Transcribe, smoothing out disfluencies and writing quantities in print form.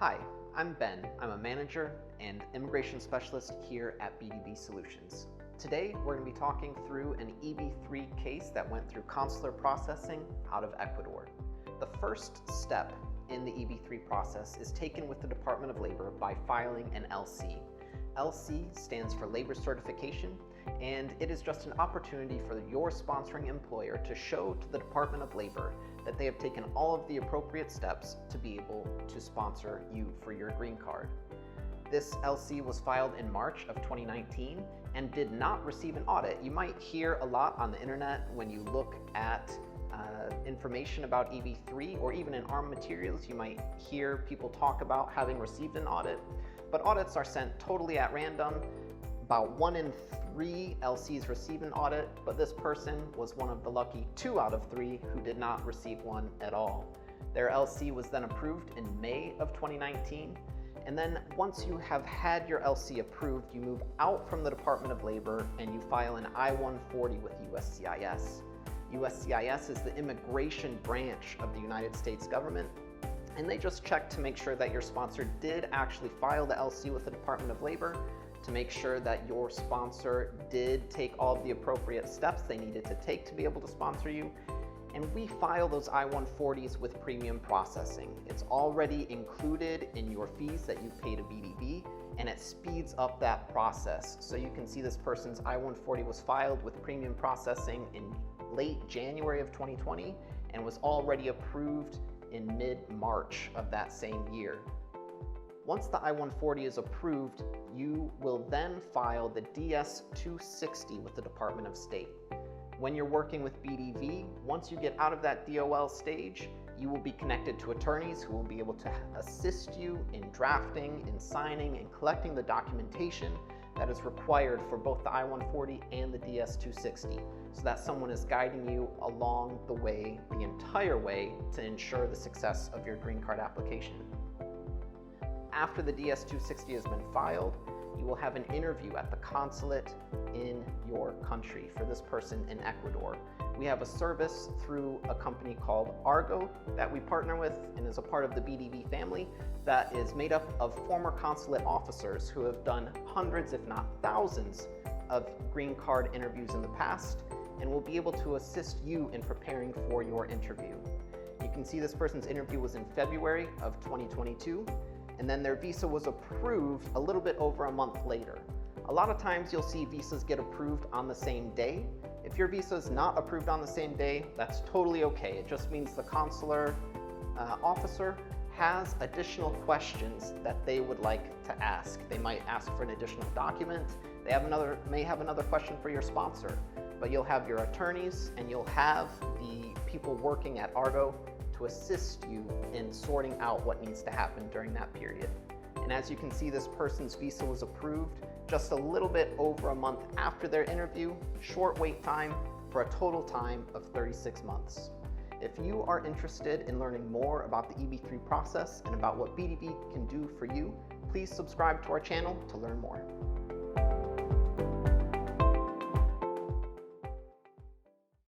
Hi, I'm Ben. I'm a manager and immigration specialist here at EB-3 Solutions. Today, we're going to be talking through an EB-3 case that went through consular processing out of Ecuador. The first step in the EB-3 process is taken with the Department of Labor by filing an LC. LC stands for Labor Certification, and it is just an opportunity for your sponsoring employer to show to the Department of Labor that they have taken all of the appropriate steps to be able to sponsor you for your green card. This LC was filed in March of 2019 and did not receive an audit. You might hear a lot on the internet when you look at information about EB-3, or even in ARM materials, you might hear people talk about having received an audit, but audits are sent totally at random. About 1 in 3 LCs receive an audit, but this person was one of the lucky 2 out of 3 who did not receive one at all. Their LC was then approved in May of 2019, and then once you have had your LC approved, you move out from the Department of Labor and you file an I-140 with USCIS. USCIS is the immigration branch of the United States government, and they just check to make sure that your sponsor did actually file the LC with the Department of Labor, to make sure that your sponsor did take all of the appropriate steps they needed to take to be able to sponsor you. And we file those I-140s with premium processing. It's already included in your fees that you pay to EB-3, and it speeds up that process. So you can see this person's I-140 was filed with premium processing in late January of 2020 and was already approved in mid-March of that same year. Once the I-140 is approved, you will then file the DS-260 with the Department of State. When you're working with EB-3, once you get out of that DOL stage, you will be connected to attorneys who will be able to assist you in drafting, in signing, and collecting the documentation that is required for both the I-140 and the DS-260, so that someone is guiding you along the way, the entire way, to ensure the success of your green card application. After the DS-260 has been filed, you will have an interview at the consulate in your country for this person in Ecuador. We have a service through a company called Argo that we partner with and is a part of the EB-3 family that is made up of former consulate officers who have done hundreds, if not thousands, of green card interviews in the past, and will be able to assist you in preparing for your interview. You can see this person's interview was in February of 2022. And then their visa was approved a little bit over a month later. A lot of times you'll see visas get approved on the same day. If your visa is not approved on the same day, that's totally okay. It just means the consular officer has additional questions that they would like to ask. They might ask for an additional document. They may have another question for your sponsor, but you'll have your attorneys and you'll have the people working at Argo to assist you in sorting out what needs to happen during that period. And as you can see, this person's visa was approved just a little bit over a month after their interview, short wait time for a total time of 36 months. If you are interested in learning more about the EB-3 process and about what EB-3 can do for you, please subscribe to our channel to learn more.